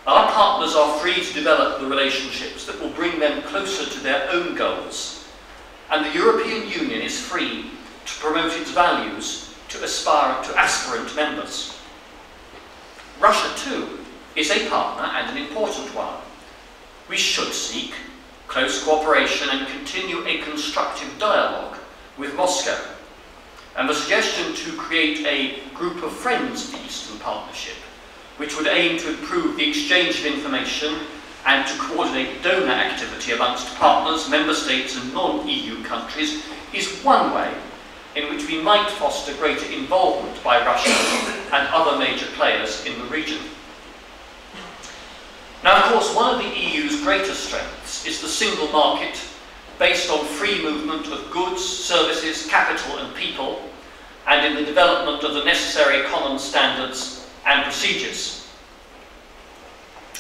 Our partners are free to develop the relationships that will bring them closer to their own goals, and the European Union is free to promote its values to aspirant members. Russia, too, is a partner and an important one. We should seek close cooperation and continue a constructive dialogue with Moscow. And the suggestion to create a group of friends of the Eastern Partnership, which would aim to improve the exchange of information and to coordinate donor activity amongst partners, member states and non-EU countries, is one way in which we might foster greater involvement by Russia and other major players in the region. Now, of course, one of the EU's greatest strengths is the single market, based on free movement of goods, services, capital and people, and in the development of the necessary common standards and procedures.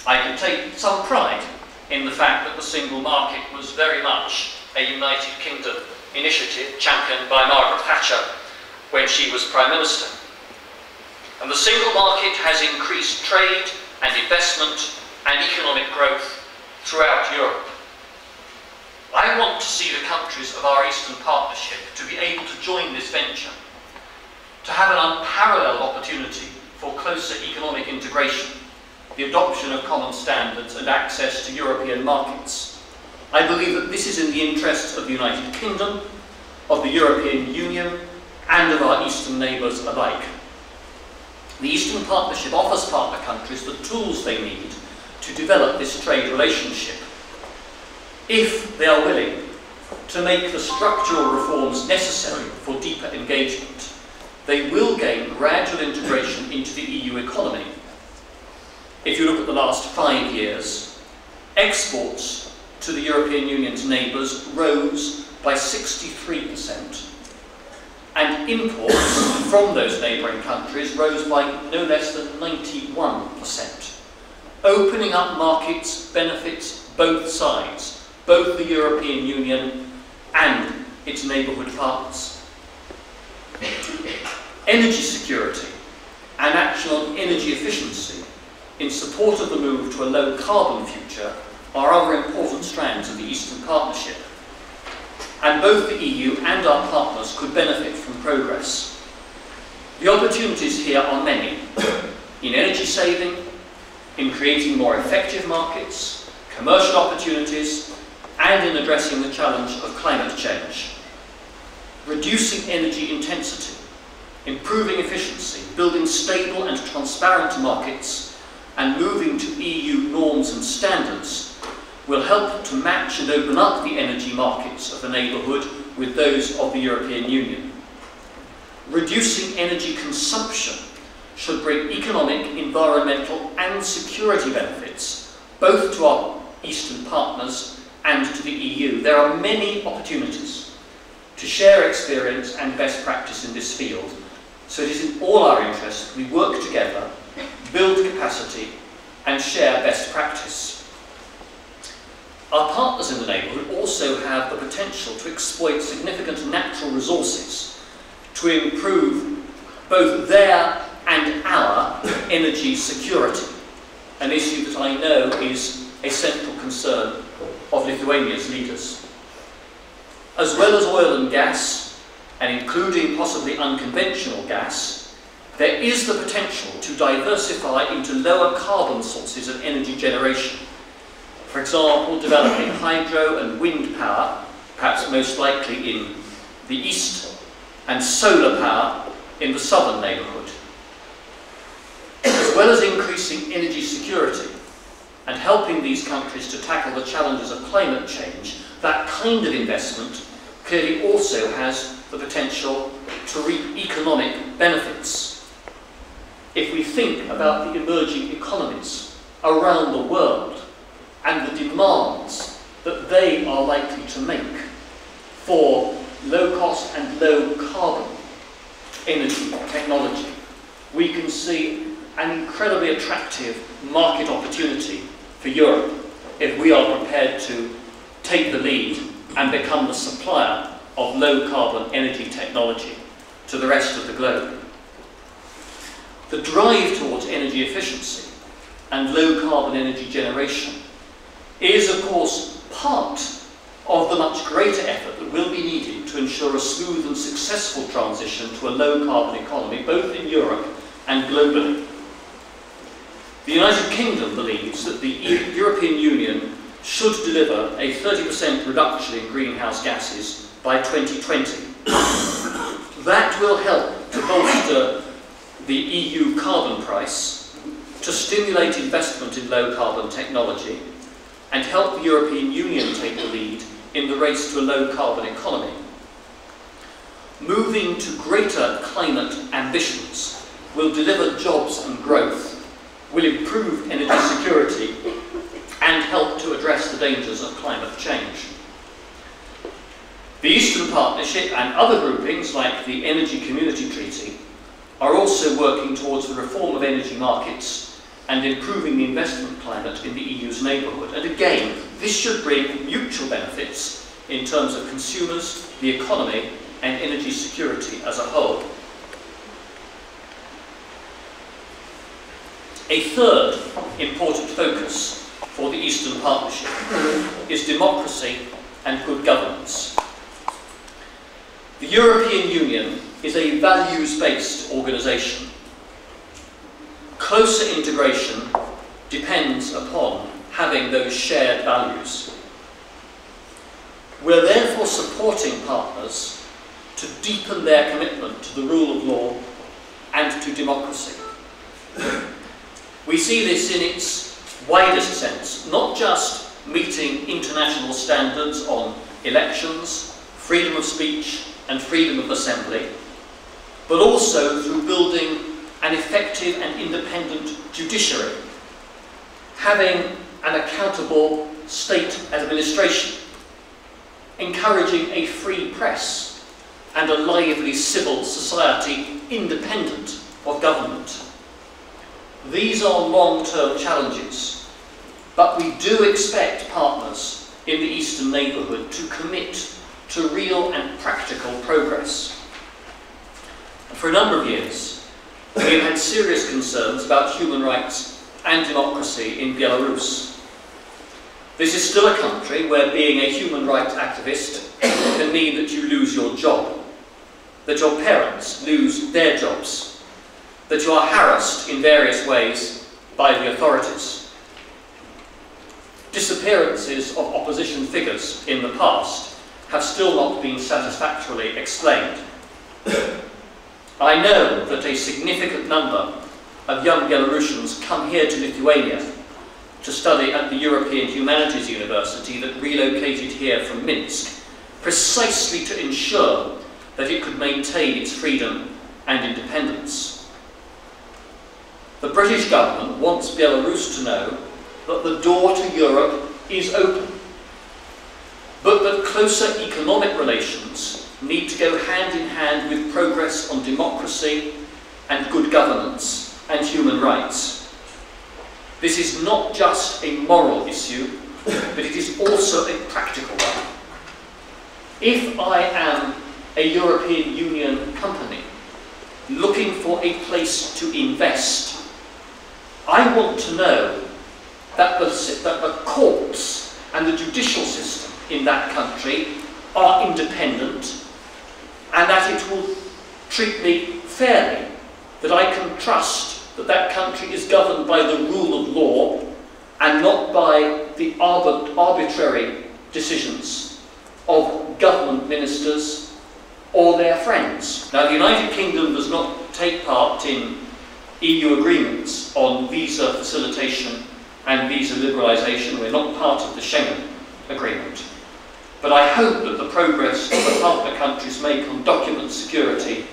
I can take some pride in the fact that the single market was very much a United Kingdom initiative championed by Margaret Thatcher when she was Prime Minister. And the single market has increased trade and investment and economic growth throughout Europe. I want to see the countries of our Eastern Partnership to be able to join this venture, to have an unparalleled opportunity for closer economic integration, the adoption of common standards and access to European markets. I believe that this is in the interests of the United Kingdom, of the European Union, and of our Eastern neighbours alike. The Eastern Partnership offers partner countries the tools they need to develop this trade relationship, if they are willing to make the structural reforms necessary for deeper engagement. They will gain gradual integration into the EU economy. If you look at the last 5 years, exports to the European Union's neighbours rose by 63%, and imports from those neighbouring countries rose by no less than 91%. Opening up markets benefits both sides, both the European Union and its neighbourhood partners. Energy security and action on energy efficiency in support of the move to a low-carbon future are other important strands of the Eastern Partnership. And both the EU and our partners could benefit from progress. The opportunities here are many, in energy saving, in creating more effective markets, commercial opportunities, and in addressing the challenge of climate change. Reducing energy intensity, improving efficiency, building stable and transparent markets, and moving to EU norms and standards will help to match and open up the energy markets of the neighbourhood with those of the European Union. Reducing energy consumption should bring economic, environmental and security benefits, both to our Eastern partners and to the EU. There are many opportunities to share experience and best practice in this field, so it is in all our interest we work together, build capacity and share best practice. Our partners in the neighbourhood also have the potential to exploit significant natural resources to improve both their and our energy security, an issue that I know is a central concern of Lithuania's leaders. As well as oil and gas, and including possibly unconventional gas, there is the potential to diversify into lower carbon sources of energy generation. For example, developing hydro and wind power, perhaps most likely in the east, and solar power in the southern neighbourhood. As well as increasing energy security and helping these countries to tackle the challenges of climate change, that kind of investment clearly also has the potential to reap economic benefits. If we think about the emerging economies around the world, and the demands that they are likely to make for low-cost and low-carbon energy technology, we can see an incredibly attractive market opportunity for Europe if we are prepared to take the lead and become the supplier of low-carbon energy technology to the rest of the globe. The drive towards energy efficiency and low-carbon energy generation is, of course, part of the much greater effort that will be needed to ensure a smooth and successful transition to a low-carbon economy, both in Europe and globally. The United Kingdom believes that the European Union should deliver a 30% reduction in greenhouse gases by 2020. That will help to bolster the EU carbon price, to stimulate investment in low-carbon technology, and help the European Union take the lead in the race to a low-carbon economy. Moving to greater climate ambitions will deliver jobs and growth, will improve energy security, and help to address the dangers of climate change. The Eastern Partnership and other groupings, like the Energy Community Treaty, are also working towards the reform of energy markets and improving the investment climate in the EU's neighbourhood. And again, this should bring mutual benefits in terms of consumers, the economy, and energy security as a whole. A third important focus for the Eastern Partnership is democracy and good governance. The European Union is a values-based organisation. Closer integration depends upon having those shared values. We're therefore supporting partners to deepen their commitment to the rule of law and to democracy. We see this in its widest sense, not just meeting international standards on elections, freedom of speech and freedom of assembly, but also through building an effective and independent judiciary, having an accountable state administration, encouraging a free press and a lively civil society independent of government. These are long-term challenges, but we do expect partners in the Eastern neighbourhood to commit to real and practical progress. And for a number of years, we have had serious concerns about human rights and democracy in Belarus. This is still a country where being a human rights activist can mean that you lose your job, that your parents lose their jobs, that you are harassed in various ways by the authorities. Disappearances of opposition figures in the past have still not been satisfactorily explained. I know that a significant number of young Belarusians come here to Lithuania to study at the European Humanities University that relocated here from Minsk, precisely to ensure that it could maintain its freedom and independence. The British government wants Belarus to know that the door to Europe is open, but that closer economic relations need to go hand in hand with progress on democracy and good governance and human rights. This is not just a moral issue, but it is also a practical one. If I am a European Union company looking for a place to invest, I want to know that the courts and the judicial system in that country are independent and that it will treat me fairly, that I can trust that that country is governed by the rule of law and not by the arbitrary decisions of government ministers or their friends. Now, the United Kingdom does not take part in EU agreements on visa facilitation and visa liberalisation. We're not part of the Schengen agreement. But I hope that the progress that the partner countries make on document security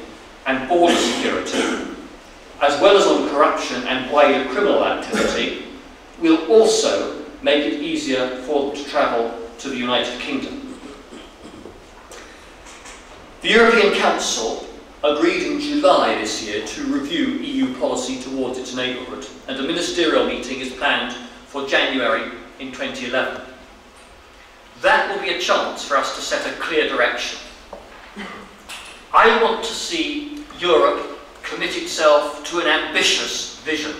and border security, as well as on corruption and wider criminal activity, will also make it easier for them to travel to the United Kingdom. The European Council agreed in July this year to review EU policy towards its neighbourhood, and a ministerial meeting is planned for January in 2011. That will be a chance for us to set a clear direction. I want to see Europe commit itself to an ambitious vision,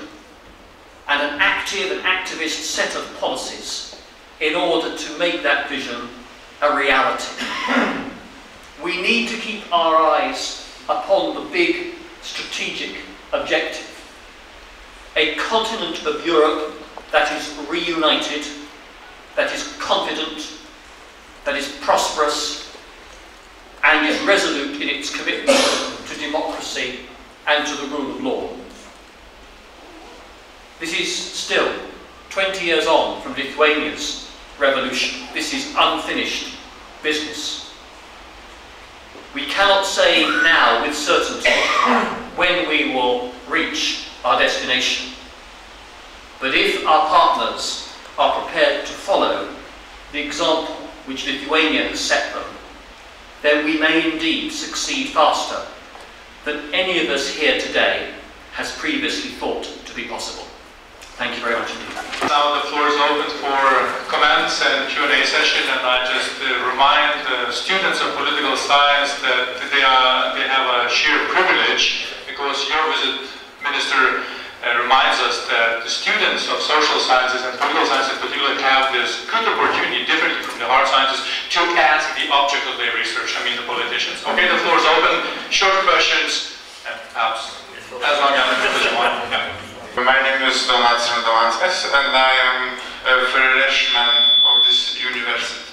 and an active and activist set of policies in order to make that vision a reality. We need to keep our eyes upon the big strategic objective. A continent of Europe that is reunited, that is confident, that is prosperous, and is resolute in its commitment to democracy and to the rule of law. This is still 20 years on from Lithuania's revolution. This is unfinished business. We cannot say now with certainty when we will reach our destination. But if our partners are prepared to follow the example which Lithuania has set them, then we may indeed succeed faster than any of us here today has previously thought to be possible. Thank you very much indeed. Now the floor is open for comments and Q&A session, and I just remind the students of political science that they have a sheer privilege, because your visit, Minister, reminds us that the students of social sciences and political science in particular have this good opportunity, differently from the hard sciences, to ask the object of their research, I mean the politicians. Okay, the floor is open. Short questions, and perhaps as long as there's one. Yeah. My name is Donatas Radovanskas, and I am a freshman of this university.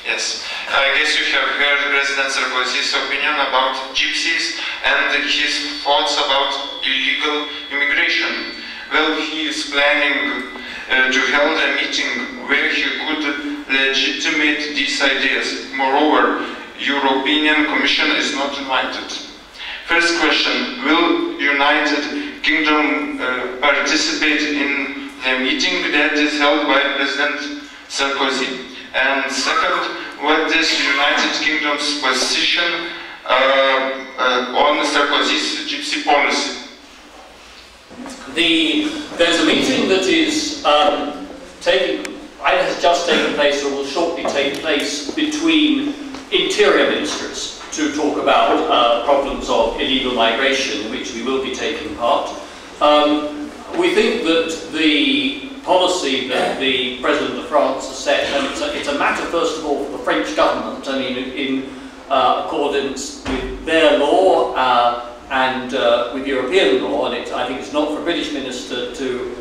Yes, I guess you have heard President Sarkozy's opinion about gypsies and his thoughts about illegal immigration. Well, he is planning to hold a meeting where he could legitimate these ideas. Moreover, European Commission is not invited. First question, will United Kingdom participate in the meeting that is held by President Sarkozy? And second, what is United Kingdom's position on Sarkozy's gypsy policy? There's a meeting that is has just taken place or will shortly take place between interior ministers to talk about problems of illegal migration, in which we will be taking part. We think that the policy that the President of France has set, and it's a matter, first of all, for the French government, I mean, in accordance with their law and with European law, and I think it's not for a British minister to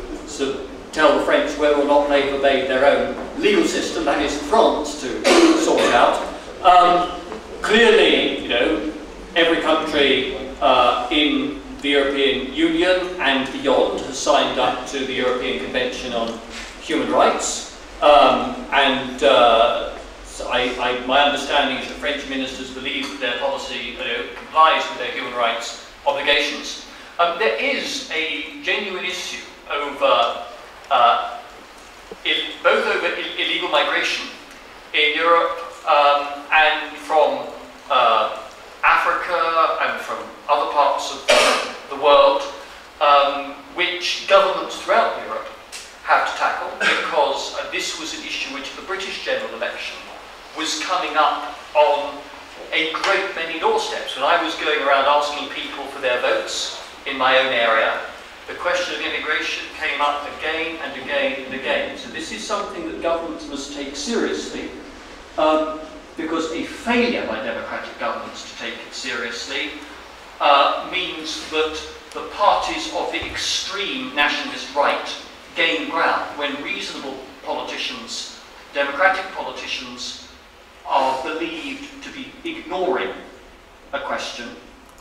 tell the French whether or not they've obeyed their own legal system. That is France to sort out. Clearly, you know, every country in the European Union and beyond has signed up to the European Convention on Human Rights, my understanding is that French ministers believe that their policy complies with their human rights obligations. There is a genuine issue over both over illegal migration in Europe and from Africa and from other parts of the world, which governments throughout Europe have to tackle, because this was an issue which the British general election was coming up on a great many doorsteps. When I was going around asking people for their votes in my own area, the question of immigration came up again and again and again. So this is something that governments must take seriously, because a failure by democratic governments to take it seriously means that the parties of the extreme nationalist right gain ground when reasonable politicians, democratic politicians, are believed to be ignoring a question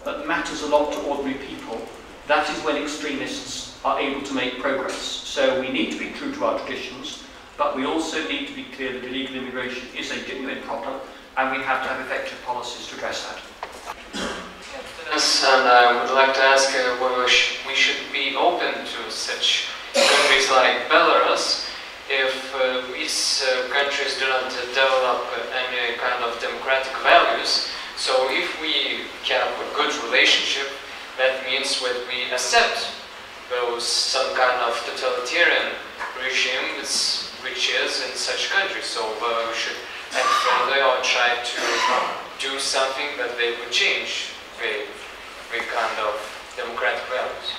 that matters a lot to ordinary people. That is when extremists are able to make progress. So we need to be true to our traditions, but we also need to be clear that illegal immigration is a genuine problem, and we have to have effective policies to address that. Yes, and I would like to ask whether we should be open to such countries like Belarus if these countries do not develop any kind of democratic values. So if we have a good relationship, that means that we accept some kind of totalitarian regime which is in such countries. So we should act friendly or try to do something that they would change the kind of democratic values.